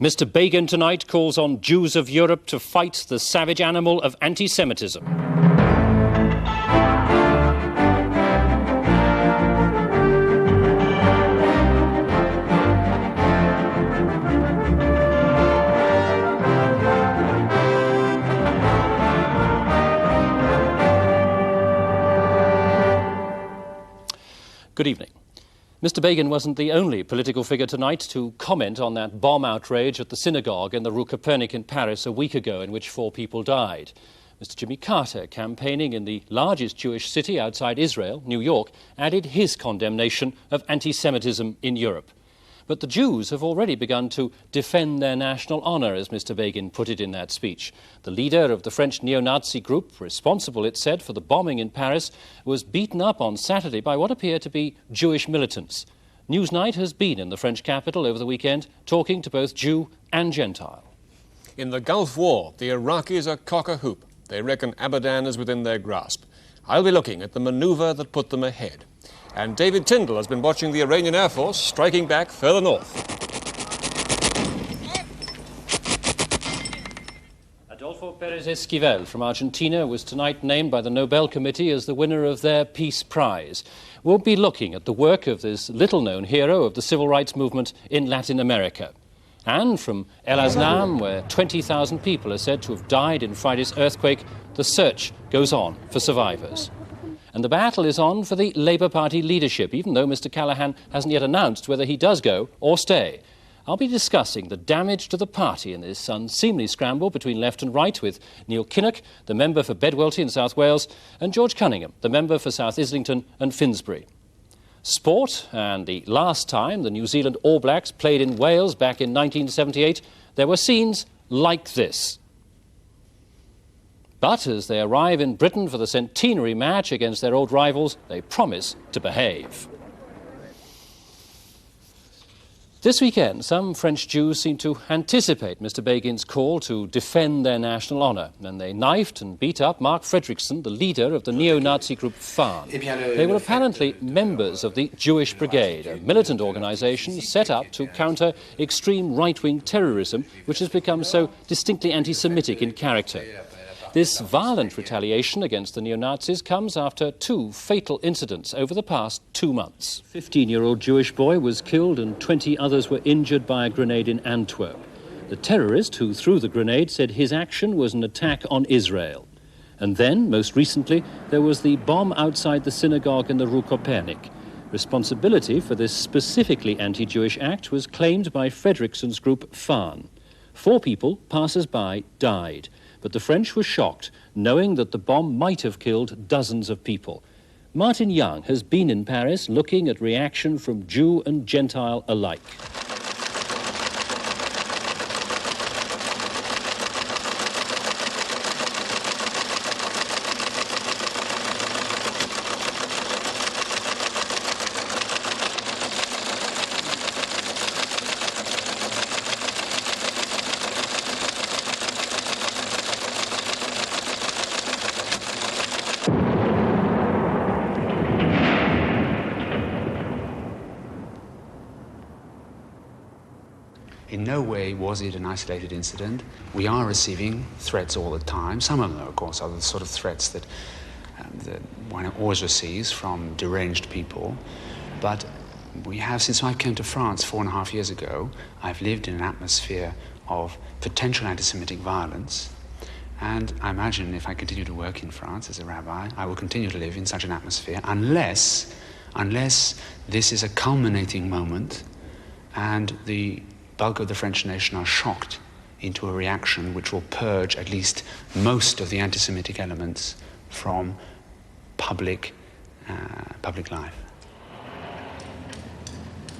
Mr. Begin tonight calls on Jews of Europe to fight the savage animal of anti-Semitism. Good evening. Mr. Begin wasn't the only political figure tonight to comment on that bomb outrage at the synagogue in the Rue Copernic in Paris a week ago, in which 4 people died. Mr. Jimmy Carter, campaigning in the largest Jewish city outside Israel, New York, added his condemnation of anti-Semitism in Europe. But the Jews have already begun to defend their national honour, as Mr. Begin put it in that speech. The leader of the French neo-Nazi group, responsible, it said, for the bombing in Paris, was beaten up on Saturday by what appear to be Jewish militants. Newsnight has been in the French capital over the weekend, talking to both Jew and Gentile. In the Gulf War, the Iraqis are cock-a-hoop. They reckon Abadan is within their grasp. I'll be looking at the manoeuvre that put them ahead. And David Tyndall has been watching the Iranian Air Force striking back further north. Adolfo Pérez Esquivel from Argentina was tonight named by the Nobel Committee as the winner of their Peace Prize. We'll be looking at the work of this little-known hero of the civil rights movement in Latin America. And from El Aslam, where 20,000 people are said to have died in Friday's earthquake, the search goes on for survivors. And the battle is on for the Labour Party leadership, even though Mr. Callaghan hasn't yet announced whether he does go or stay. I'll be discussing the damage to the party in this unseemly scramble between left and right with Neil Kinnock, the member for Bedwellty in South Wales, and George Cunningham, the member for South Islington and Finsbury. Sport, and the last time the New Zealand All Blacks played in Wales back in 1978, there were scenes like this. But as they arrive in Britain for the centenary match against their old rivals, they promise to behave. This weekend, some French Jews seem to anticipate Mr. Begin's call to defend their national honour, and they knifed and beat up Mark Fredriksson, the leader of the neo-Nazi group FARN. They were apparently members of the Jewish Brigade, a militant organisation set up to counter extreme right-wing terrorism, which has become so distinctly anti-Semitic in character. This violent retaliation against the neo-Nazis comes after 2 fatal incidents over the past 2 months. A 15-year-old Jewish boy was killed and 20 others were injured by a grenade in Antwerp. The terrorist who threw the grenade said his action was an attack on Israel. And then, most recently, there was the bomb outside the synagogue in the Rue Copernic. Responsibility for this specifically anti-Jewish act was claimed by Fredriksson's group FARN. 4 people, passers-by, died. But the French were shocked, knowing that the bomb might have killed dozens of people. Martin Young has been in Paris looking at reaction from Jew and Gentile alike. In no way was it an isolated incident. We are receiving threats all the time. Some of them, of course, are the sort of threats that one always receives from deranged people. But we have, since I came to France 4.5 years ago, I've lived in an atmosphere of potential anti-Semitic violence. And I imagine if I continue to work in France as a rabbi, I will continue to live in such an atmosphere unless this is a culminating moment and the bulk of the French nation are shocked into a reaction which will purge at least most of the anti-Semitic elements from public life.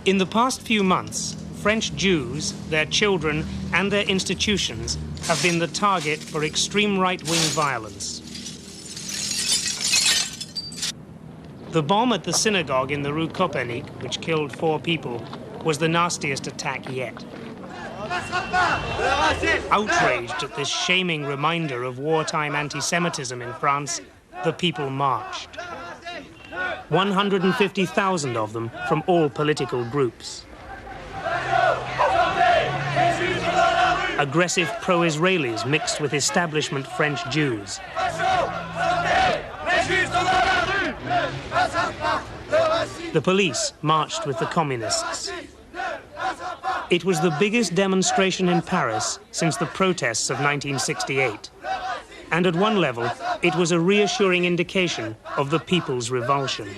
In the past few months, French Jews, their children and their institutions have been the target for extreme right-wing violence. The bomb at the synagogue in the Rue Copernic, which killed 4 people, was the nastiest attack yet. Outraged at this shaming reminder of wartime anti-Semitism in France, the people marched. 150,000 of them from all political groups. aggressive pro-Israelis mixed with establishment French Jews. The police marched with the communists. It was the biggest demonstration in Paris since the protests of 1968. And at one level, it was a reassuring indication of the people's revulsion.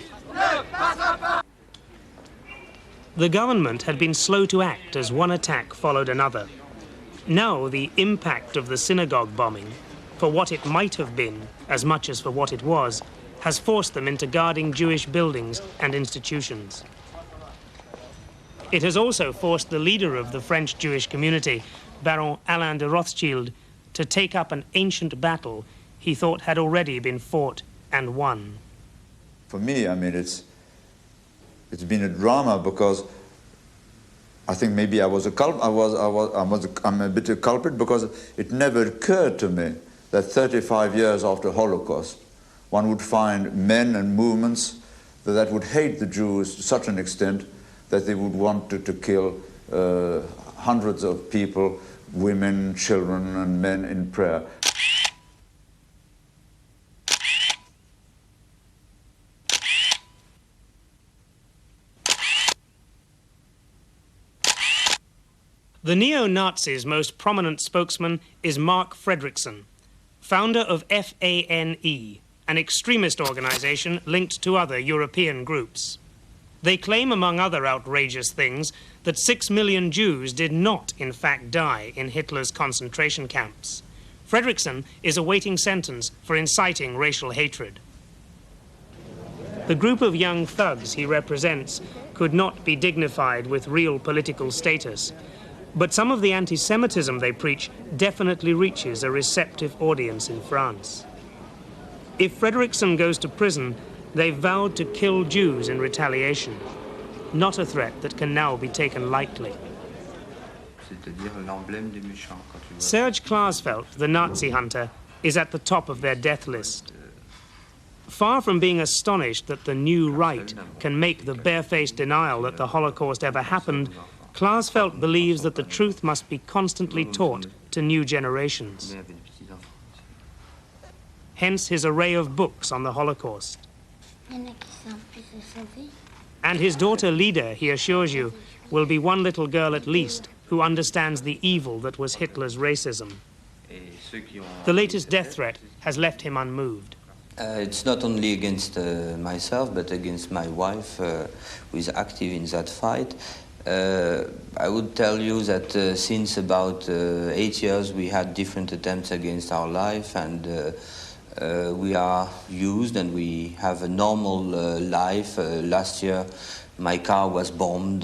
The government had been slow to act as one attack followed another. Now the impact of the synagogue bombing, for what it might have been as much as for what it was, has forced them into guarding Jewish buildings and institutions. It has also forced the leader of the French Jewish community, Baron Alain de Rothschild, to take up an ancient battle he thought had already been fought and won. For me, I mean, it's been a drama because I think maybe I was a culprit. I'm a bit a culprit because it never occurred to me that 35 years after Holocaust, one would find men and movements that would hate the Jews to such an extent that they would want to kill hundreds of people, women, children, and men in prayer. The neo-Nazis' most prominent spokesman is Mark Fredrickson, founder of FANE, an extremist organization linked to other European groups. They claim, among other outrageous things, that 6 million Jews did not, in fact, die in Hitler's concentration camps. Fredrickson is awaiting sentence for inciting racial hatred. The group of young thugs he represents could not be dignified with real political status, but some of the anti-Semitism they preach definitely reaches a receptive audience in France. If Fredrickson goes to prison, they've vowed to kill Jews in retaliation, not a threat that can now be taken lightly. Serge Klarsfeld, the Nazi hunter, is at the top of their death list. Far from being astonished that the new right can make the barefaced denial that the Holocaust ever happened, Klarsfeld believes that the truth must be constantly taught to new generations. Hence his array of books on the Holocaust. And his daughter Lida, he assures you, will be one little girl at least who understands the evil that was Hitler's racism. The latest death threat has left him unmoved. It's not only against myself, but against my wife, who is active in that fight. I would tell you that since about 8 years we had different attempts against our life, and we are used and we have a normal life. Last year my car was bombed,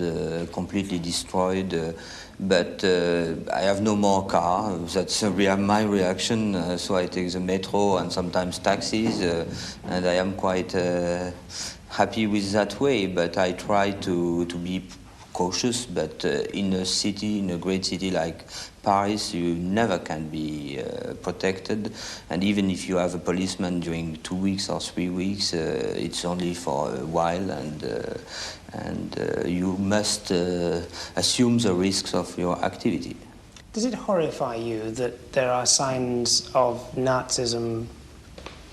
completely destroyed, but I have no more car. That's my reaction, so I take the metro and sometimes taxis, and I am quite happy with that way, but I try to be cautious, but in a city, in a great city like Paris, you never can be protected, and even if you have a policeman during 2 weeks or 3 weeks, it's only for a while, and you must assume the risks of your activity. Does it horrify you that there are signs of Nazism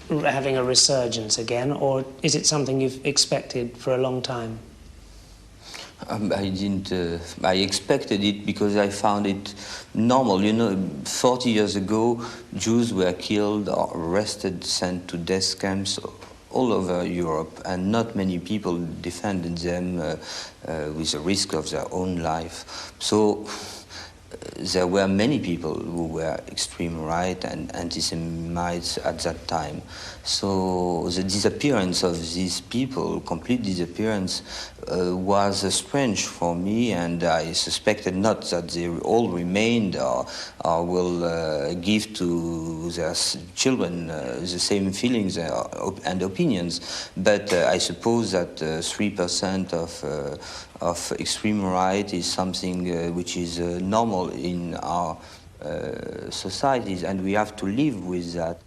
having a resurgence again, or is it something you've expected for a long time? I expected it because I found it normal. You know, 40 years ago, Jews were killed or arrested, sent to death camps all over Europe, and not many people defended them with the risk of their own life. So there were many people who were extreme right and anti-Semites at that time. So the disappearance of these people, complete disappearance, was strange for me, and I suspected not that they all remained or will give to their children the same feelings and opinions. But I suppose that 3% of extreme right is something which is normal in our societies, and we have to live with that.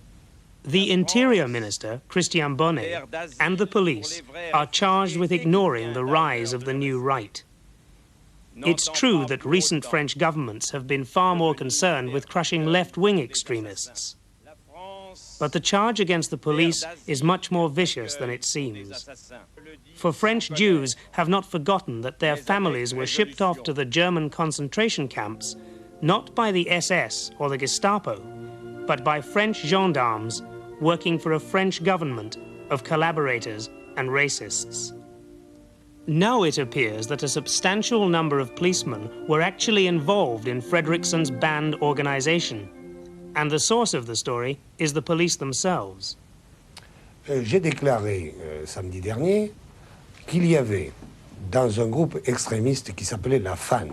The Interior Minister, Christian Bonnet, and the police are charged with ignoring the rise of the new right. It's true that recent French governments have been far more concerned with crushing left-wing extremists. But the charge against the police is much more vicious than it seems. For French Jews have not forgotten that their families were shipped off to the German concentration camps, not by the SS or the Gestapo, but by French gendarmes working for a French government of collaborators and racists. Now it appears that a substantial number of policemen were actually involved in Fredrickson's banned organization. And the source of the story is the police themselves. J'ai déclaré samedi dernier qu'il y avait dans un groupe extrémiste qui s'appelait la FAN.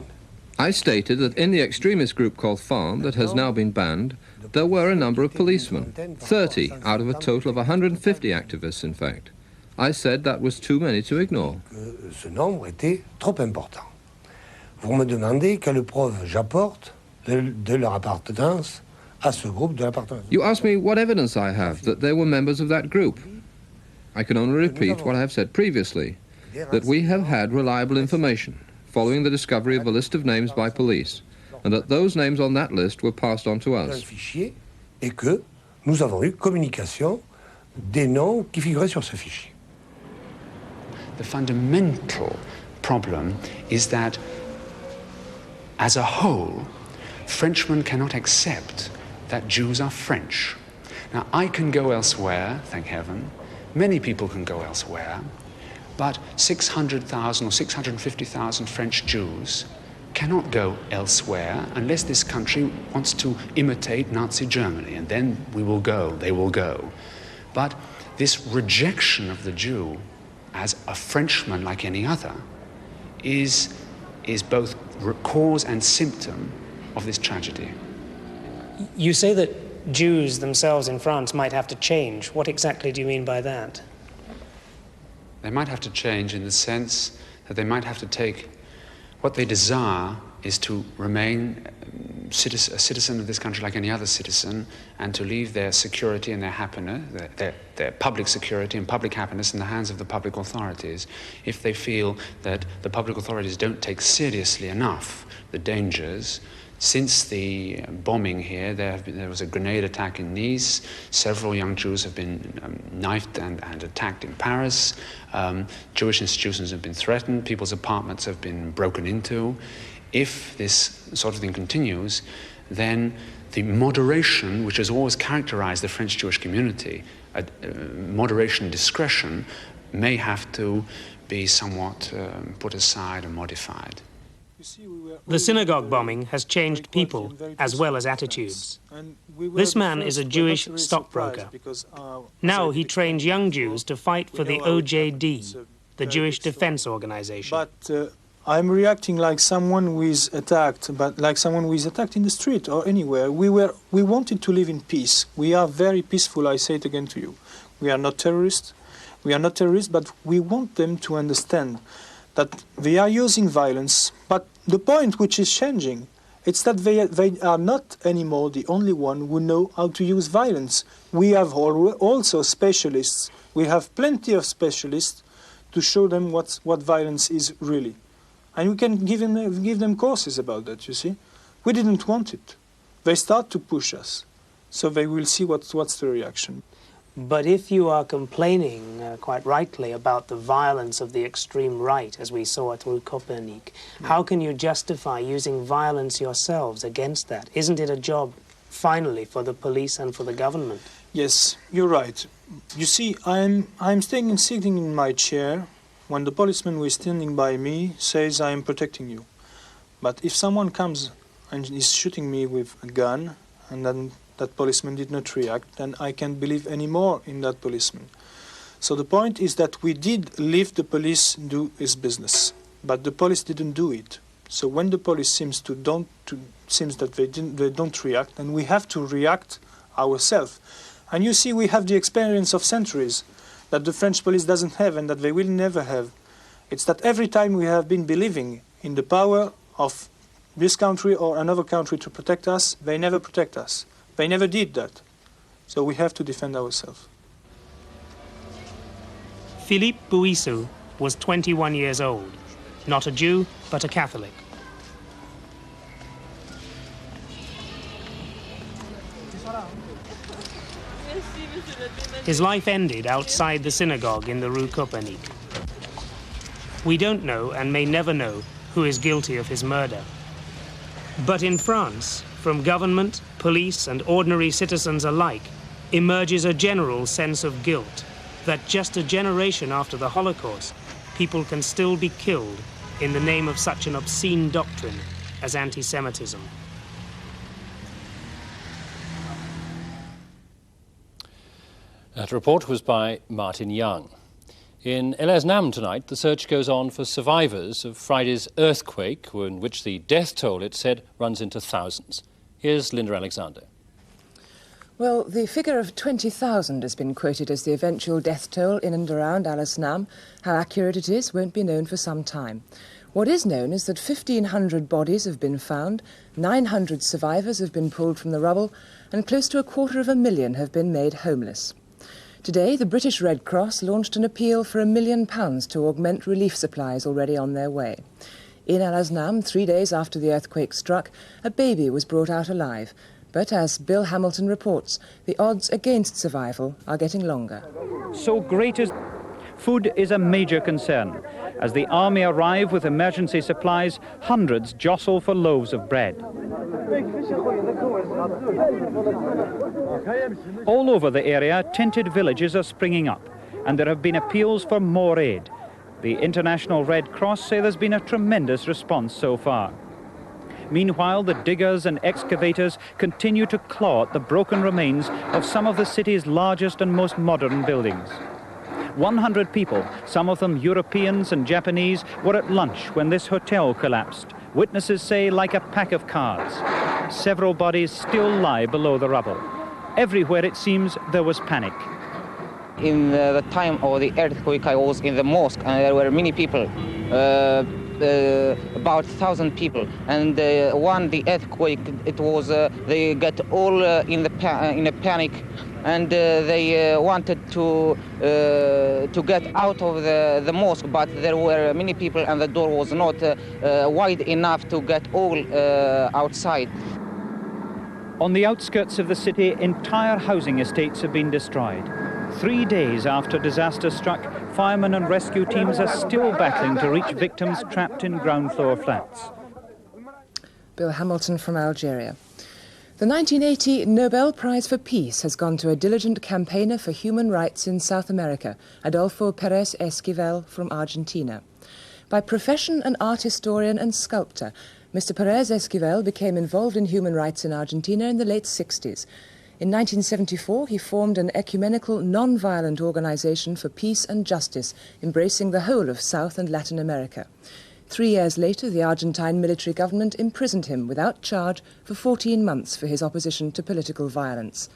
I stated that in the extremist group called FAN that has now been banned, there were a number of policemen, 30 out of a total of 150 activists, in fact. I said that was too many to ignore. Ce nombre était trop important. Vous me demandez quelle preuve j'apporte de leur appartenance à ce groupe de l'appartenance. You ask me what evidence I have that they were members of that group. I can only repeat what I have said previously, that we have had reliable information following the discovery of a list of names by police, and that those names on that list were passed on to us. Et que nous avons eu communication des noms qui figuraient sur ce fichier. The fundamental problem is that, as a whole, Frenchmen cannot accept that Jews are French. Now, I can go elsewhere, thank heaven. Many people can go elsewhere. But 600,000 or 650,000 French Jews cannot go elsewhere unless this country wants to imitate Nazi Germany. And then we will go, they will go. But this rejection of the Jew as a Frenchman like any other is both cause and symptom of this tragedy. You say that Jews themselves in France might have to change. What exactly do you mean by that? They might have to change in the sense that they might have to take what they desire is to remain a citizen of this country like any other citizen, and to leave their security and their happiness, their public security and public happiness in the hands of the public authorities. If they feel that the public authorities don't take seriously enough the dangers. Since the bombing here, there was a grenade attack in Nice. Several young Jews have been knifed and attacked in Paris. Jewish institutions have been threatened. People's apartments have been broken into. If this sort of thing continues, then the moderation, which has always characterized the French Jewish community, moderation and discretion, may have to be somewhat put aside and modified. The synagogue bombing has changed people as well as attitudes. This man is a Jewish stockbroker. Now he trains young Jews to fight for the OJD, the Jewish Defense Organization. But I'm reacting like someone who is attacked, but like someone who is attacked in the street or anywhere. We wanted to live in peace. We are very peaceful, I say it again to you. We are not terrorists. We are not terrorists, but we want them to understand that they are using violence. But the point which is changing, it's that they are not anymore the only one who know how to use violence. We have also specialists. We have plenty of specialists to show them what violence is really. And we can give them courses about that, you see. We didn't want it. They start to push us. So they will see what's the reaction. But if you are complaining, quite rightly, about the violence of the extreme right, as we saw at Rue Copernic, how can you justify using violence yourselves against that? Isn't it a job, finally, for the police and for the government? Yes, you're right. You see, I'm sitting in my chair when the policeman who is standing by me says, I am protecting you. But if someone comes and is shooting me with a gun, and then that policeman did not react, then I can't believe any more in that policeman. So the point is that we did leave the police do his business, but the police didn't do it. So when the police seems that they don't react, then we have to react ourselves. And you see, we have the experience of centuries that the French police doesn't have and that they will never have. It's that every time we have been believing in the power of this country or another country to protect us, they never protect us. They never did that. So we have to defend ourselves. Philippe Bouissou was 21 years old, not a Jew, but a Catholic. His life ended outside the synagogue in the Rue Copernic. We don't know, and may never know, who is guilty of his murder. But in France, from government, police, and ordinary citizens alike, emerges a general sense of guilt that just a generation after the Holocaust, people can still be killed in the name of such an obscene doctrine as anti-Semitism. That report was by Martin Young. In El Asnam tonight, the search goes on for survivors of Friday's earthquake, in which the death toll, it's said, runs into thousands. Here's Linda Alexander. Well, the figure of 20,000 has been quoted as the eventual death toll in and around Al Asnam. How accurate it is won't be known for some time. What is known is that 1,500 bodies have been found, 900 survivors have been pulled from the rubble, and close to 250,000 have been made homeless. Today, the British Red Cross launched an appeal for £1 million to augment relief supplies already on their way. In Al Asnam, 3 days after the earthquake struck, a baby was brought out alive. But as Bill Hamilton reports, the odds against survival are getting longer. So great is food is a major concern. As the army arrive with emergency supplies, hundreds jostle for loaves of bread. All over the area, tented villages are springing up, and there have been appeals for more aid. The International Red Cross say there's been a tremendous response so far. Meanwhile, the diggers and excavators continue to claw at the broken remains of some of the city's largest and most modern buildings. 100 people, some of them Europeans and Japanese, were at lunch when this hotel collapsed. Witnesses say like a pack of cards. Several bodies still lie below the rubble. Everywhere, it seems, there was panic. In the time of the earthquake, I was in the mosque, and there were many people, about 1,000 people. And the earthquake, it was they got all in a panic, and they wanted to get out of the mosque, but there were many people, and the door was not wide enough to get all outside. On the outskirts of the city, entire housing estates have been destroyed. 3 days after disaster struck, firemen and rescue teams are still battling to reach victims trapped in ground floor flats. Bill Hamilton from Algeria. The 1980 Nobel Prize for Peace has gone to a diligent campaigner for human rights in South America, Adolfo Pérez Esquivel from Argentina. By profession an art historian and sculptor, Mr. Pérez Esquivel became involved in human rights in Argentina in the late 60s. In 1974, he formed an ecumenical, non-violent organization for peace and justice, embracing the whole of South and Latin America. 3 years later, the Argentine military government imprisoned him without charge for 14 months for his opposition to political violence.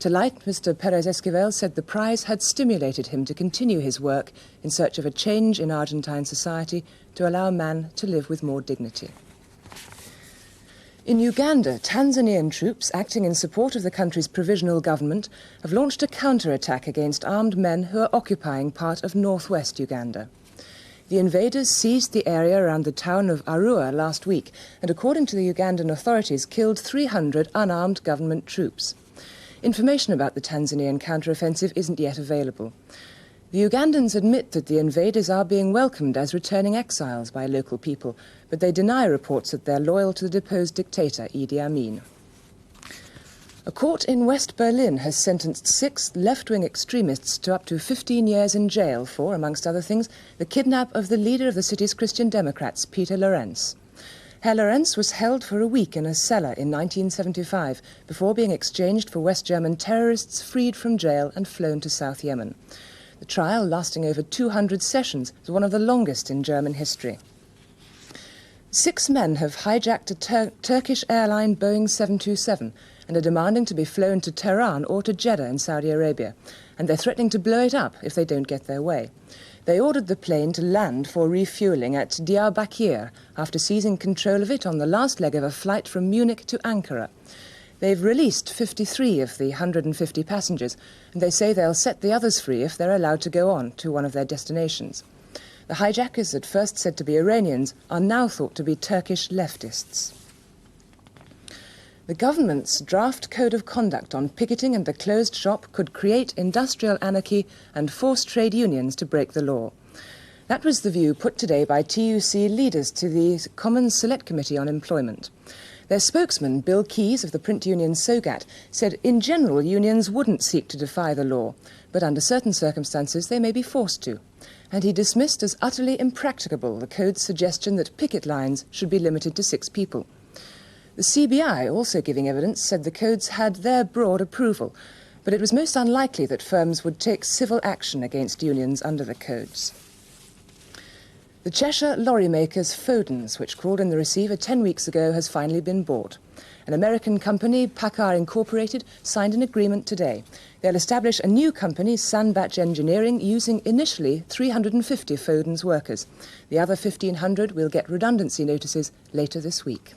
To light, Mr. Pérez Esquivel said the prize had stimulated him to continue his work in search of a change in Argentine society to allow man to live with more dignity. In Uganda, Tanzanian troops acting in support of the country's provisional government have launched a counterattack against armed men who are occupying part of northwest Uganda. The invaders seized the area around the town of Arua last week and, according to the Ugandan authorities, killed 300 unarmed government troops. Information about the Tanzanian counteroffensive isn't yet available. The Ugandans admit that the invaders are being welcomed as returning exiles by local people, but they deny reports that they're loyal to the deposed dictator, Idi Amin. A court in West Berlin has sentenced 6 left-wing extremists to up to 15 years in jail for, amongst other things, the kidnap of the leader of the city's Christian Democrats, Peter Lorenz. Herr Lorenz was held for a week in a cellar in 1975 before being exchanged for West German terrorists freed from jail and flown to South Yemen. The trial, lasting over 200 sessions, is one of the longest in German history. 6 men have hijacked a Turkish airline Boeing 727 and are demanding to be flown to Tehran or to Jeddah in Saudi Arabia, and they're threatening to blow it up if they don't get their way. They ordered the plane to land for refuelling at Diyarbakir after seizing control of it on the last leg of a flight from Munich to Ankara. They've released 53 of the 150 passengers, and they say they'll set the others free if they're allowed to go on to one of their destinations. The hijackers, at first said to be Iranians, are now thought to be Turkish leftists. The government's draft code of conduct on picketing and the closed shop could create industrial anarchy and force trade unions to break the law. That was the view put today by TUC leaders to the Commons Select Committee on Employment. Their spokesman, Bill Keyes of the print union SOGAT, said in general unions wouldn't seek to defy the law, but under certain circumstances they may be forced to. And he dismissed as utterly impracticable the code's suggestion that picket lines should be limited to 6 people. The CBI, also giving evidence, said the codes had their broad approval, but it was most unlikely that firms would take civil action against unions under the codes. The Cheshire lorry makers Foden's, which crawled in the receiver 10 weeks ago, has finally been bought. An American company, Packard Incorporated, signed an agreement today. They'll establish a new company, Sandbach Engineering, using initially 350 Foden's workers. The other 1,500 will get redundancy notices later this week.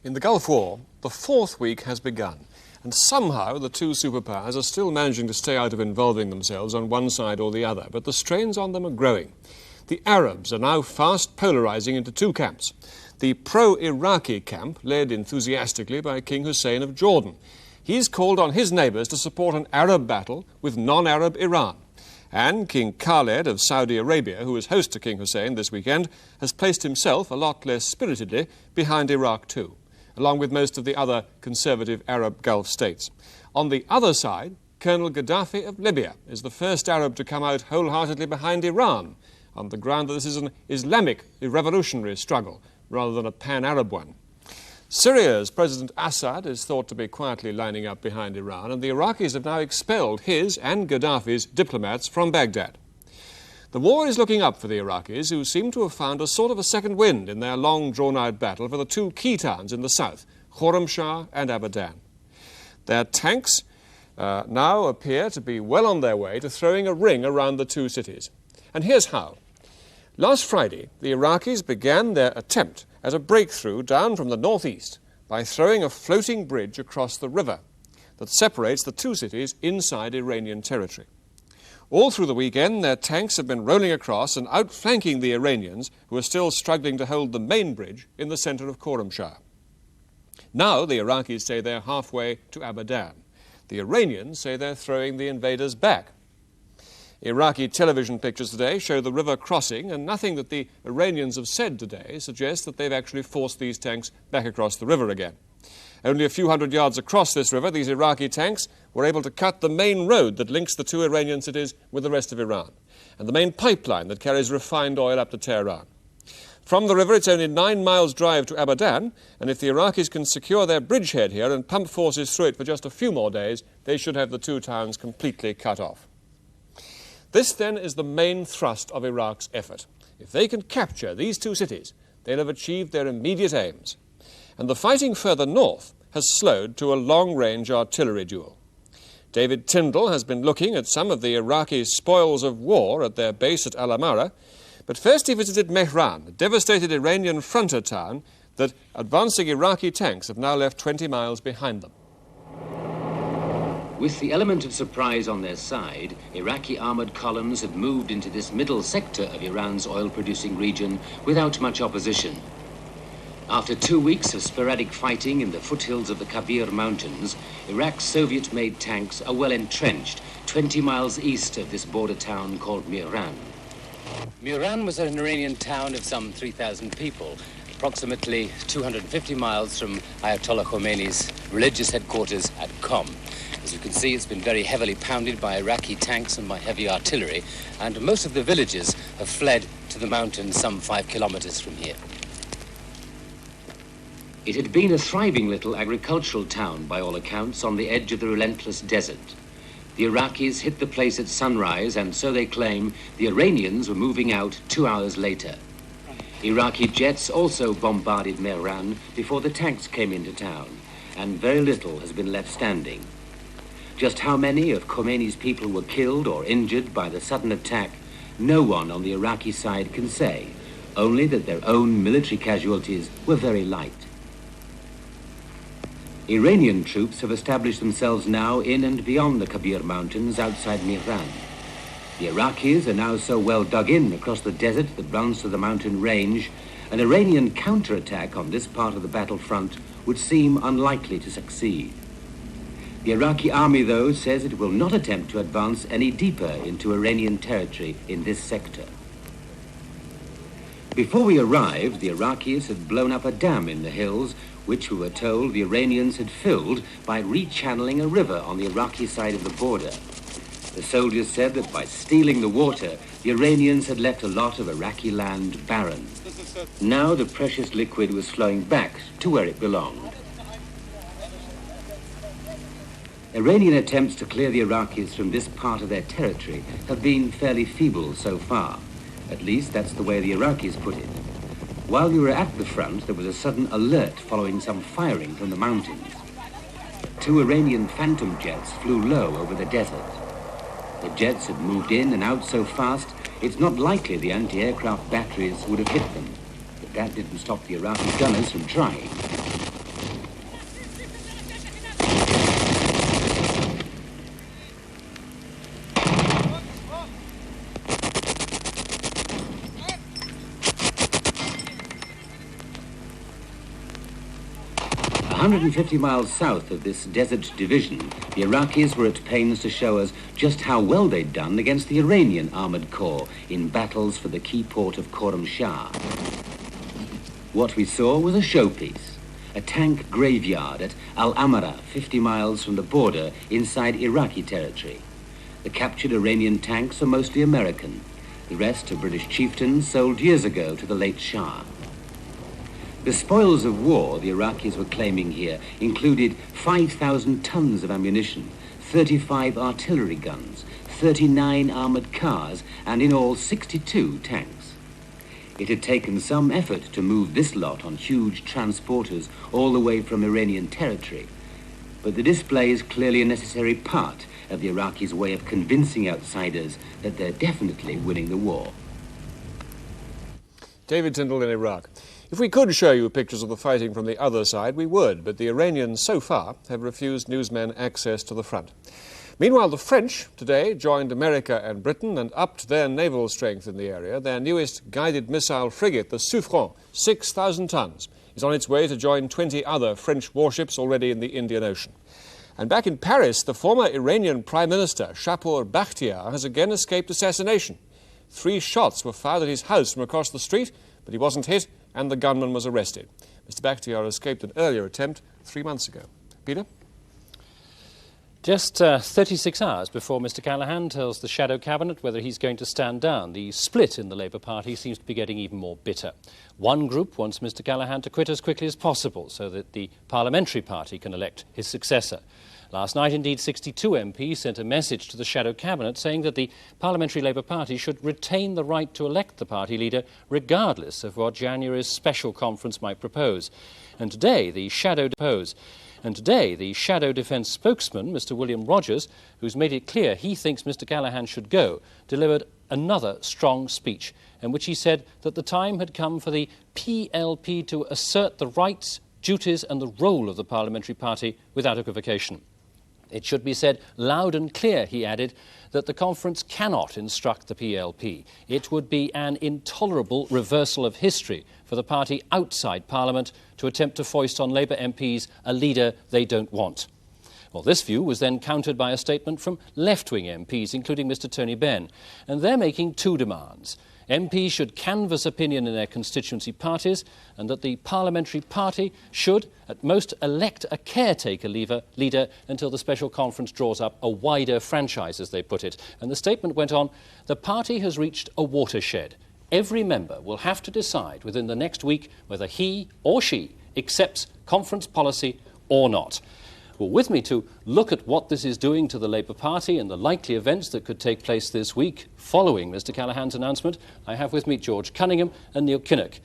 In the Gulf War, the 4th week has begun, and somehow the two superpowers are still managing to stay out of involving themselves on one side or the other, but the strains on them are growing. The Arabs are now fast polarising into 2 camps. The pro-Iraqi camp, led enthusiastically by King Hussein of Jordan. He's called on his neighbours to support an Arab battle with non-Arab Iran. And King Khaled of Saudi Arabia, who was host to King Hussein this weekend, has placed himself, a lot less spiritedly, behind Iraq too, along with most of the other conservative Arab Gulf states. On the other side, Colonel Gaddafi of Libya is the first Arab to come out wholeheartedly behind Iran, on the ground that this is an Islamic revolutionary struggle rather than a pan-Arab one. Syria's President Assad is thought to be quietly lining up behind Iran, and the Iraqis have now expelled his and Gaddafi's diplomats from Baghdad. The war is looking up for the Iraqis, who seem to have found a sort of a second wind in their long drawn-out battle for the 2 key towns in the south, Khorramshahr and Abadan. Their tanks now appear to be well on their way to throwing a ring around the 2 cities. And here's how. Last Friday, the Iraqis began their attempt at a breakthrough down from the northeast by throwing a floating bridge across the river that separates the 2 cities inside Iranian territory. All through the weekend, their tanks have been rolling across and outflanking the Iranians, who are still struggling to hold the main bridge in the centre of Khorramshahr. Now the Iraqis say they're halfway to Abadan. The Iranians say they're throwing the invaders back. Iraqi television pictures today show the river crossing, and nothing that the Iranians have said today suggests that they've actually forced these tanks back across the river again. Only a few hundred yards across this river, these Iraqi tanks were able to cut the main road that links the 2 Iranian cities with the rest of Iran, and the main pipeline that carries refined oil up to Tehran. From the river, it's only 9 miles drive to Abadan, and if the Iraqis can secure their bridgehead here and pump forces through it for just a few more days, they should have the 2 towns completely cut off. This, then, is the main thrust of Iraq's effort. If they can capture these 2 cities, they'll have achieved their immediate aims. And the fighting further north has slowed to a long-range artillery duel. David Tindall has been looking at some of the Iraqi spoils of war at their base at Al-Amara, but first he visited Mehran, a devastated Iranian frontier town that advancing Iraqi tanks have now left 20 miles behind them. With the element of surprise on their side, Iraqi armoured columns had moved into this middle sector of Iran's oil-producing region without much opposition. After 2 weeks of sporadic fighting in the foothills of the Kabir Mountains, Iraq's Soviet-made tanks are well entrenched, 20 miles east of this border town called Mehran. Mehran was an Iranian town of some 3,000 people, approximately 250 miles from Ayatollah Khomeini's religious headquarters at Qom. As you can see, it's been very heavily pounded by Iraqi tanks and by heavy artillery, and most of the villagers have fled to the mountains some 5 kilometers from here. It had been a thriving little agricultural town, by all accounts, on the edge of the relentless desert. The Iraqis hit the place at sunrise, and so they claim the Iranians were moving out 2 hours later. Iraqi jets also bombarded Mehran before the tanks came into town, and very little has been left standing. Just how many of Khomeini's people were killed or injured by the sudden attack, no one on the Iraqi side can say, only that their own military casualties were very light. Iranian troops have established themselves now in and beyond the Kabir Mountains outside Mehran. The Iraqis are now so well dug in across the desert that runs to the mountain range, an Iranian counterattack on this part of the battlefront would seem unlikely to succeed. The Iraqi army, though, says it will not attempt to advance any deeper into Iranian territory in this sector. Before we arrived, the Iraqis had blown up a dam in the hills, which we were told the Iranians had filled by rechanneling a river on the Iraqi side of the border. The soldiers said that by stealing the water, the Iranians had left a lot of Iraqi land barren. Now the precious liquid was flowing back to where it belonged. Iranian attempts to clear the Iraqis from this part of their territory have been fairly feeble so far. At least that's the way the Iraqis put it. While we were at the front, there was a sudden alert following some firing from the mountains. 2 Iranian Phantom jets flew low over the desert. The jets had moved in and out so fast, it's not likely the anti-aircraft batteries would have hit them. But that didn't stop the Iraqi gunners from trying. A 150 miles south of this desert division, the Iraqis were at pains to show us just how well they'd done against the Iranian armoured corps in battles for the key port of Khorramshahr. What we saw was a showpiece, a tank graveyard at Al-Amara, 50 miles from the border inside Iraqi territory. The captured Iranian tanks are mostly American. The rest are British chieftains sold years ago to the late Shah. The spoils of war the Iraqis were claiming here included 5,000 tons of ammunition, 35 artillery guns, 39 armoured cars, and in all 62 tanks. It had taken some effort to move this lot on huge transporters all the way from Iranian territory, but the display is clearly a necessary part of the Iraqis' way of convincing outsiders that they're definitely winning the war. David Tyndall in Iraq. If we could show you pictures of the fighting from the other side, we would, but the Iranians so far have refused newsmen access to the front. Meanwhile, the French today joined America and Britain and upped their naval strength in the area. Their newest guided missile frigate, the Suffren, 6,000 tons, is on its way to join 20 other French warships already in the Indian Ocean. And back in Paris, the former Iranian Prime Minister, Shapur Bakhtiar, has again escaped assassination. 3 shots were fired at his house from across the street, but he wasn't hit, and the gunman was arrested. Mr. Bakhtiar escaped an earlier attempt 3 months ago. Peter? Just 36 hours before Mr. Callaghan tells the shadow cabinet whether he's going to stand down, the split in the Labour Party seems to be getting even more bitter. One group wants Mr. Callaghan to quit as quickly as possible so that the parliamentary party can elect his successor. Last night, indeed, 62 MPs sent a message to the shadow cabinet saying that the Parliamentary Labour Party should retain the right to elect the party leader regardless of what January's special conference might propose. And today, the shadow defense spokesman, Mr. William Rogers, who's made it clear he thinks Mr. Callaghan should go, delivered another strong speech in which he said that the time had come for the PLP to assert the rights, duties and the role of the parliamentary party without equivocation. It should be said loud and clear, he added, that the conference cannot instruct the PLP. It would be an intolerable reversal of history for the party outside Parliament to attempt to foist on Labour MPs a leader they don't want. Well, this view was then countered by a statement from left-wing MPs, including Mr. Tony Benn, and they're making 2 demands. MPs should canvass opinion in their constituency parties, and that the parliamentary party should, at most, elect a caretaker leader until the special conference draws up a wider franchise, as they put it. And the statement went on, the party has reached a watershed. Every member will have to decide within the next week whether he or she accepts conference policy or not. Well, with me to look at what this is doing to the Labour Party and the likely events that could take place this week following Mr. Callaghan's announcement, I have with me George Cunningham and Neil Kinnock.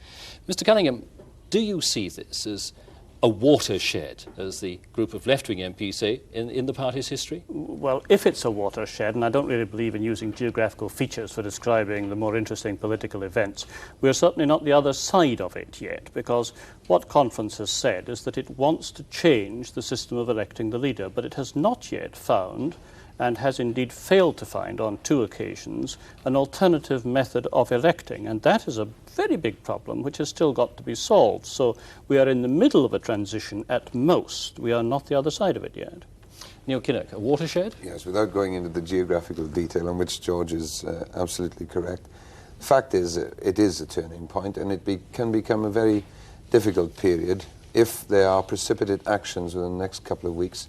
Mr. Cunningham, do you see this as a watershed, as the group of left-wing MPs say, in the party's history? Well, if it's a watershed, and I don't really believe in using geographical features for describing the more interesting political events, we're certainly not the other side of it yet, because what conference has said is that it wants to change the system of electing the leader, but it has not yet found and has indeed failed to find on 2 occasions an alternative method of electing. And that is a very big problem which has still got to be solved. So we are in the middle of a transition at most. We are not the other side of it yet. Neil Kinnock, a watershed? Yes, without going into the geographical detail, on which George is absolutely correct. The fact is, it is a turning point, and it can become a very difficult period if there are precipitate actions within the next couple of weeks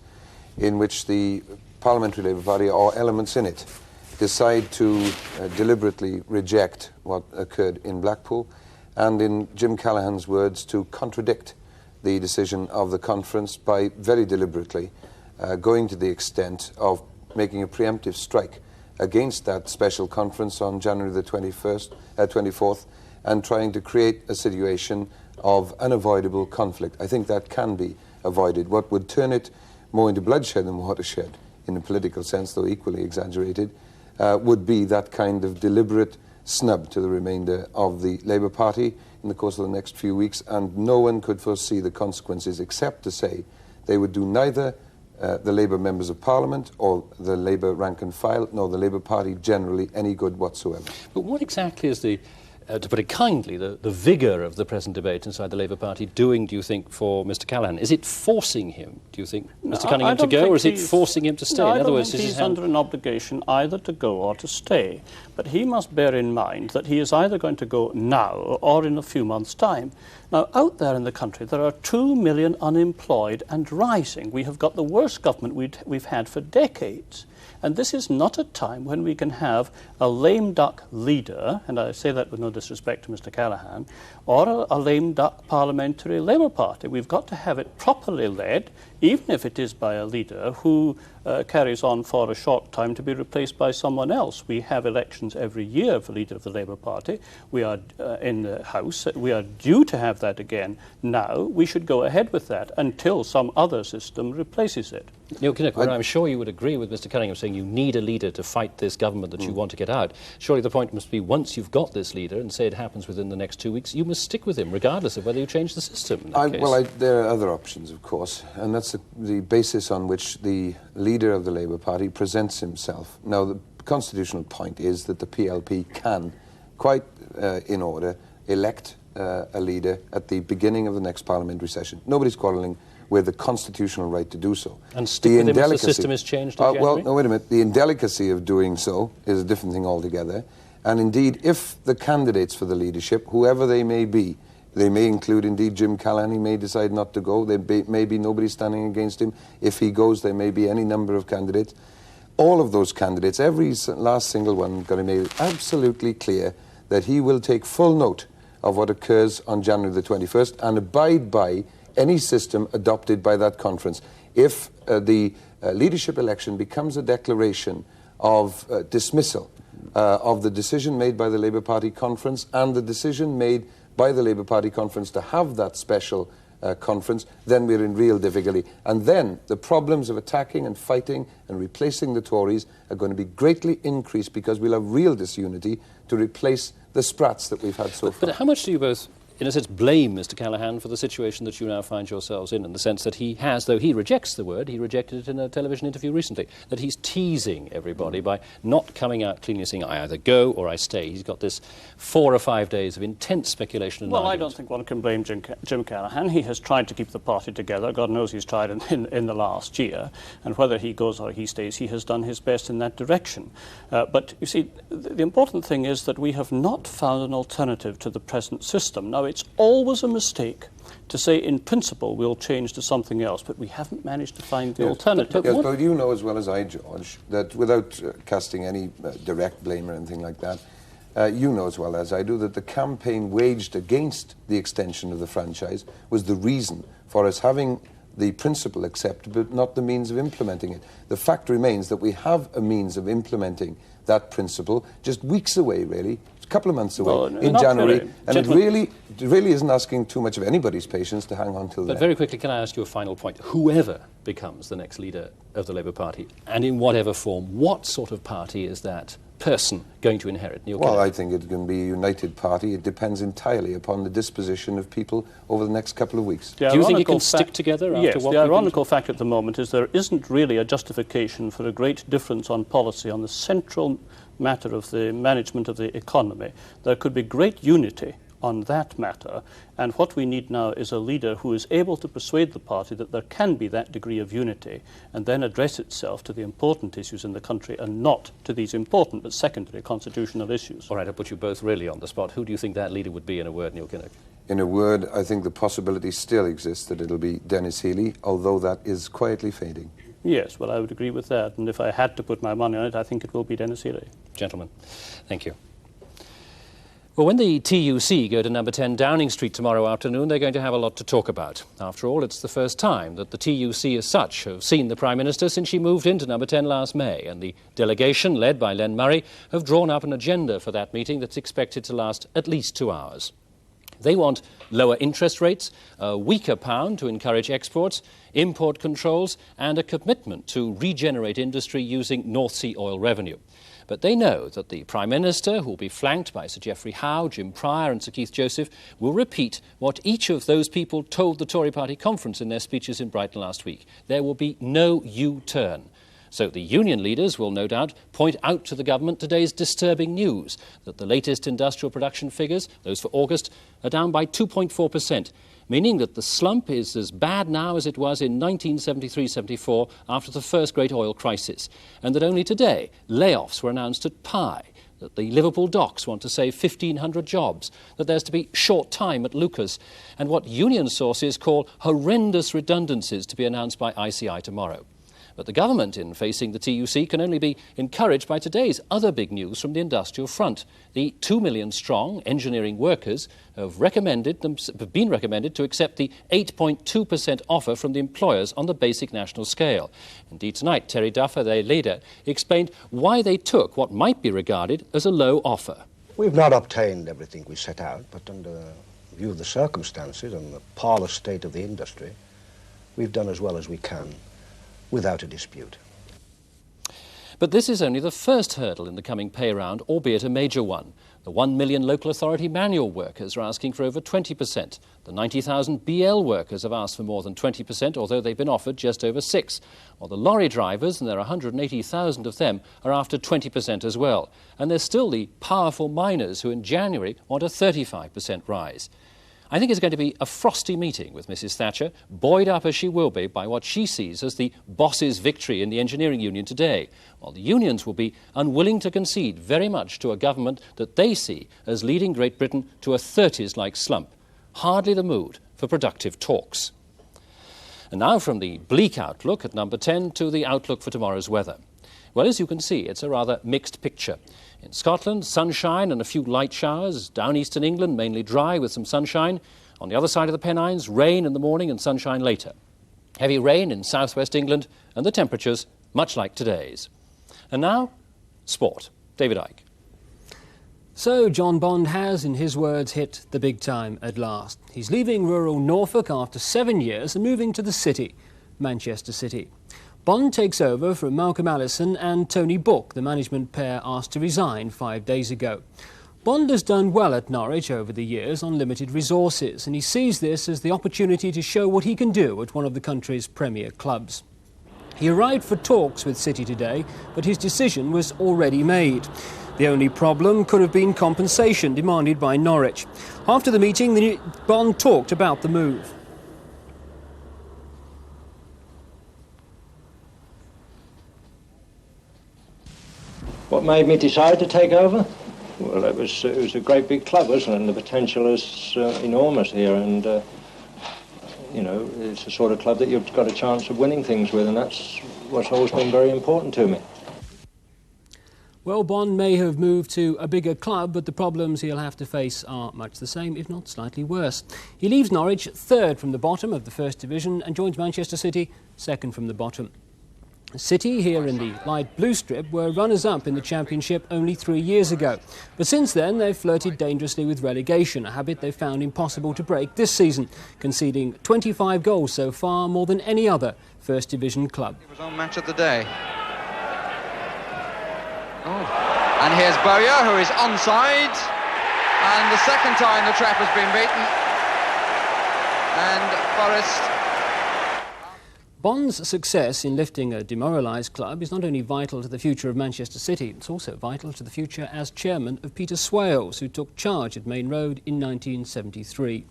in which the Parliamentary Labour Party, or elements in it, decide to deliberately reject what occurred in Blackpool, and in Jim Callaghan's words, to contradict the decision of the conference by very deliberately going to the extent of making a preemptive strike against that special conference on January the 24th, and trying to create a situation of unavoidable conflict. I think that can be avoided. What would turn it more into bloodshed than watershed, in a political sense, though equally exaggerated, would be that kind of deliberate snub to the remainder of the Labour Party in the course of the next few weeks, and no one could foresee the consequences except to say they would do neither the Labour members of Parliament or the Labour rank and file, nor the Labour Party generally, any good whatsoever. But what exactly is the, to put it kindly, the vigour of the present debate inside the Labour Party doing, do you think, for Mr Callaghan? Is it forcing him, do you think, Mr Cunningham, to go, or is it forcing him to stay? No, in other words, I don't think he's under an obligation either to go or to stay. But he must bear in mind that he is either going to go now or in a few months' time. Now, out there in the country, there are 2 million unemployed and rising. We have got the worst government we've had for decades. And this is not a time when we can have a lame duck leader, and I say that with no disrespect to Mr Callaghan, or a lame duck parliamentary Labour Party. We've got to have it properly led, even if it is by a leader who carries on for a short time to be replaced by someone else. We have elections every year for leader of the Labour Party. We are in the House. We are due to have that again now. We should go ahead with that until some other system replaces it. Neil Kinnock, well, I'm sure you would agree with Mr Cunningham saying you need a leader to fight this government that you want to get out. Surely the point must be, once you've got this leader, and say it happens within the next 2 weeks, you must stick with him, regardless of whether you change the system. There are other options, of course, and that's the basis on which the leader of the Labour Party presents himself. Now, the constitutional point is that the PLP can, quite in order, elect a leader at the beginning of the next parliamentary session. Nobody's quarrelling with the constitutional right to do so. And stick with him if the system is changed in January? Well, no, wait a minute. The indelicacy of doing so is a different thing altogether. And indeed, if the candidates for the leadership, whoever they may be, they may include indeed Jim Callaghan, he may decide not to go, there may be nobody standing against him. If he goes, there may be any number of candidates. All of those candidates, every last single one, got to make it absolutely clear that he will take full note of what occurs on January the 21st and abide by any system adopted by that conference. If the leadership election becomes a declaration of dismissal of the decision made by the Labour Party conference and the decision made by the Labour Party conference to have that special conference, then we're in real difficulty. And then the problems of attacking and fighting and replacing the Tories are going to be greatly increased, because we'll have real disunity to replace the sprats that we've had so far. But how much do you both, in a sense, blame Mr Callaghan for the situation that you now find yourselves in the sense that he has, though he rejects the word, he rejected it in a television interview recently, that he's teasing everybody by not coming out cleanly saying, I either go or I stay. He's got this 4 or 5 days of intense speculation and argument. I don't think one can blame Jim Callaghan. He has tried to keep the party together. God knows he's tried in the last year. And whether he goes or he stays, he has done his best in that direction. But you see, the important thing is that we have not found an alternative to the present system. Now, it's always a mistake to say, in principle, we'll change to something else, but we haven't managed to find the alternative. But you know as well as I, George, that without casting any direct blame or anything like that, you know as well as I do that the campaign waged against the extension of the franchise was the reason for us having the principle accepted, but not the means of implementing it. The fact remains that we have a means of implementing that principle just weeks away, really, a couple of months away, in January, and it really isn't asking too much of anybody's patience to hang on till then. But very quickly, can I ask you a final point? Whoever becomes the next leader of the Labour Party, and in whatever form, what sort of party is that person going to inherit? Neil Well, Kinnock? I think it's going to be a united party. It depends entirely upon the disposition of people over the next couple of weeks. Do you think it can stick together after Yes, what the we've been ironical fact at the moment is there isn't really a justification for a great difference on policy on the central matter of the management of the economy. There could be great unity on that matter, and what we need now is a leader who is able to persuade the party that there can be that degree of unity and then address itself to the important issues in the country and not to these important but secondary constitutional issues. All right, I'll put you both really on the spot. Who do you think that leader would be in a word, Neil Kinnock? In a word, I think the possibility still exists that it'll be Dennis Healey, although that is quietly fading. Yes, well, I would agree with that, and if I had to put my money on it, I think it will be Dennis Healey. Gentlemen, thank you. Well, when the TUC go to number 10 Downing Street tomorrow afternoon, they're going to have a lot to talk about. After all, it's the first time that the TUC as such have seen the Prime Minister since she moved into number 10 last May, and the delegation, led by Len Murray, have drawn up an agenda for that meeting that's expected to last at least 2 hours. They want lower interest rates, a weaker pound to encourage exports, import controls, and a commitment to regenerate industry using North Sea oil revenue. But they know that the Prime Minister, who will be flanked by Sir Geoffrey Howe, Jim Pryor and Sir Keith Joseph, will repeat what each of those people told the Tory party conference in their speeches in Brighton last week. There will be no U-turn. So the union leaders will no doubt point out to the government today's disturbing news that the latest industrial production figures, those for August, are down by 2.4%, meaning that the slump is as bad now as it was in 1973-74 after the first great oil crisis, and that only today layoffs were announced at Pi, that the Liverpool docks want to save 1,500 jobs, that there's to be short time at Lucas, and what union sources call horrendous redundancies to be announced by ICI tomorrow. But the government, in facing the TUC, can only be encouraged by today's other big news from the industrial front. The 2 million strong engineering workers have been recommended to accept the 8.2% offer from the employers on the basic national scale. Indeed, tonight, Terry Duffer, their leader, explained why they took what might be regarded as a low offer. We've not obtained everything we set out, but under view of the circumstances and the parlous state of the industry, we've done as well as we can, without a dispute. But this is only the first hurdle in the coming pay round, albeit a major one. The 1 million local authority manual workers are asking for over 20%. The 90,000 BL workers have asked for more than 20%, although they've been offered just over 6%. While the lorry drivers, and there are 180,000 of them, are after 20% as well. And there's still the powerful miners who in January want a 35% rise. I think it's going to be a frosty meeting with Mrs Thatcher, buoyed up as she will be by what she sees as the boss's victory in the engineering union today, while the unions will be unwilling to concede very much to a government that they see as leading Great Britain to a 30s-like slump. Hardly the mood for productive talks. And now from the bleak outlook at number 10 to the outlook for tomorrow's weather. Well, as you can see, it's a rather mixed picture. In Scotland, sunshine and a few light showers. Down eastern England, mainly dry with some sunshine. On the other side of the Pennines, rain in the morning and sunshine later. Heavy rain in southwest England, and the temperatures much like today's. And now, sport. David Icke. So John Bond has, in his words, hit the big time at last. He's leaving rural Norfolk after 7 years and moving to the city, Manchester City. Bond takes over from Malcolm Allison and Tony Book, the management pair asked to resign 5 days ago. Bond has done well at Norwich over the years on limited resources, and he sees this as the opportunity to show what he can do at one of the country's premier clubs. He arrived for talks with City today, but his decision was already made. The only problem could have been compensation demanded by Norwich. After the meeting, Bond talked about the move. What made me decide to take over? Well, it was a great big club, wasn't it? And the potential is enormous here, and you know, it's the sort of club that you've got a chance of winning things with, and that's what's always been very important to me. Well, Bond may have moved to a bigger club, but the problems he'll have to face are much the same, if not slightly worse. He leaves Norwich third from the bottom of the First Division and joins Manchester City second from the bottom. City, here in the light blue strip, were runners-up in the Championship only 3 years ago. But since then, they've flirted dangerously with relegation, a habit they've found impossible to break this season, conceding 25 goals so far, more than any other First Division club. It was on Match of the Day. Oh. And here's Bowyer, who is onside. And the second time the trap has been beaten. And Forest... Bond's success in lifting a demoralised club is not only vital to the future of Manchester City, it's also vital to the future as chairman of Peter Swales, who took charge at Main Road in 1973.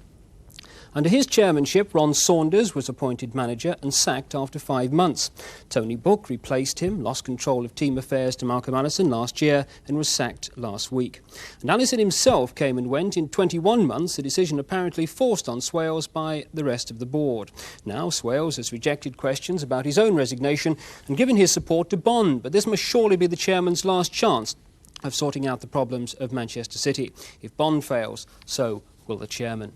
Under his chairmanship, Ron Saunders was appointed manager and sacked after 5 months. Tony Book replaced him, lost control of team affairs to Malcolm Allison last year and was sacked last week. And Allison himself came and went in 21 months, a decision apparently forced on Swales by the rest of the board. Now Swales has rejected questions about his own resignation and given his support to Bond, but this must surely be the chairman's last chance of sorting out the problems of Manchester City. If Bond fails, so will the chairman.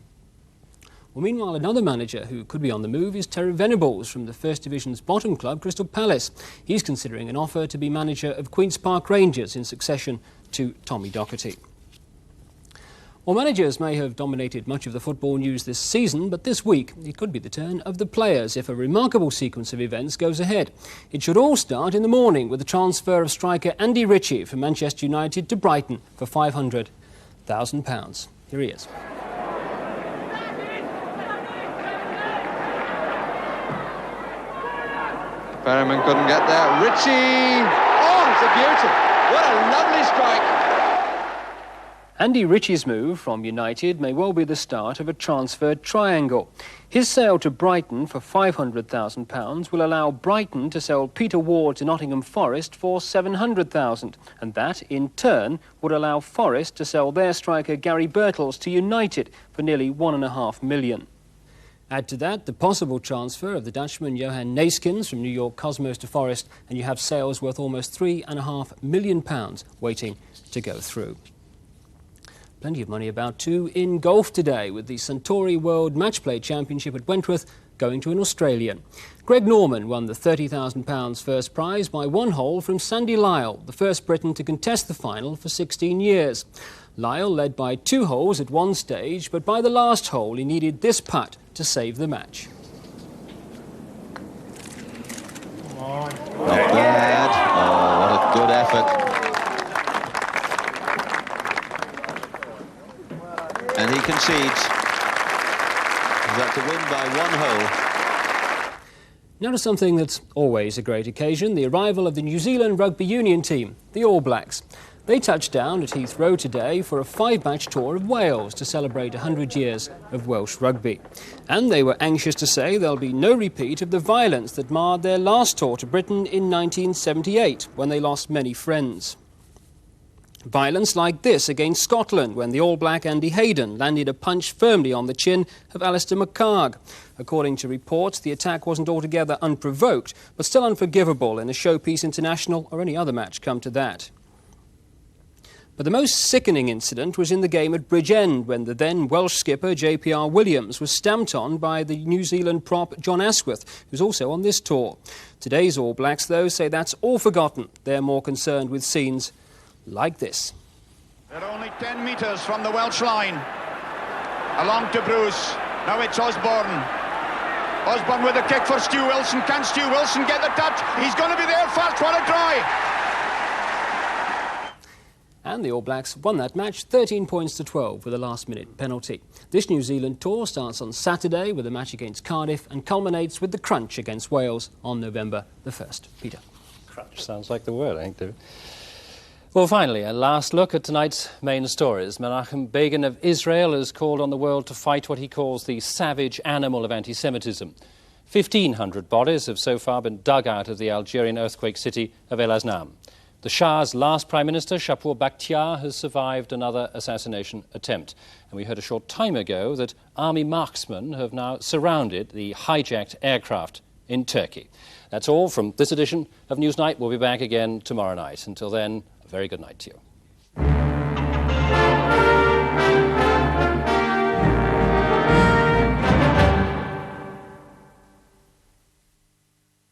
Well, meanwhile, another manager who could be on the move is Terry Venables from the First Division's bottom club, Crystal Palace. He's considering an offer to be manager of Queen's Park Rangers in succession to Tommy Docherty. Well, managers may have dominated much of the football news this season, but this week it could be the turn of the players if a remarkable sequence of events goes ahead. It should all start in the morning with the transfer of striker Andy Ritchie from Manchester United to Brighton for £500,000. Here he is. Perriman couldn't get there. Ritchie! Oh, it's a beauty! What a lovely strike! Andy Ritchie's move from United may well be the start of a transfer triangle. His sale to Brighton for £500,000 will allow Brighton to sell Peter Ward to Nottingham Forest for £700,000, and that, in turn, would allow Forest to sell their striker Gary Birtles to United for nearly £1.5 million. Add to that the possible transfer of the Dutchman Johan Neeskens from New York Cosmos to Forest, and you have sales worth almost £3.5 million waiting to go through. Plenty of money about too in golf today, with the Suntory World Match Play Championship at Wentworth going to an Australian. Greg Norman won the £30,000 first prize by 1 hole from Sandy Lyle, the first Briton to contest the final for 16 years. Lyle led by 2 holes at one stage, but by the last hole he needed this putt to save the match. Not bad. Oh, what a good effort. And he concedes. He's got to win by 1 hole. Now to something that's always a great occasion, the arrival of the New Zealand Rugby Union team, the All Blacks. They touched down at Heathrow today for a 5-match tour of Wales to celebrate 100 years of Welsh rugby. And they were anxious to say there'll be no repeat of the violence that marred their last tour to Britain in 1978, when they lost many friends. Violence like this against Scotland, when the All Black Andy Hayden landed a punch firmly on the chin of Alistair McCarg. According to reports, the attack wasn't altogether unprovoked, but still unforgivable in a Showpiece International or any other match come to that. But the most sickening incident was in the game at Bridgend, when the then Welsh skipper JPR Williams was stamped on by the New Zealand prop John Asquith, who's also on this tour. Today's All Blacks, though, say that's all forgotten. They're more concerned with scenes like this. They're only 10 metres from the Welsh line. Along to Bruce. Now it's Osborne. Osborne with a kick for Stu Wilson. Can Stu Wilson get the touch? He's going to be there first. What a try! And the All Blacks won that match 13 points to 12 with a last-minute penalty. This New Zealand tour starts on Saturday with a match against Cardiff and culminates with the crunch against Wales on November the 1st. Peter. Crunch sounds like the word, I think, David. Well, finally, a last look at tonight's main stories. Menachem Begin of Israel has called on the world to fight what he calls the savage animal of anti-Semitism. 1,500 bodies have so far been dug out of the Algerian earthquake city of El Aznam. The Shah's last Prime Minister, Shapur Bakhtiar, has survived another assassination attempt. And we heard a short time ago that army marksmen have now surrounded the hijacked aircraft in Turkey. That's all from this edition of Newsnight. We'll be back again tomorrow night. Until then, a very good night to you.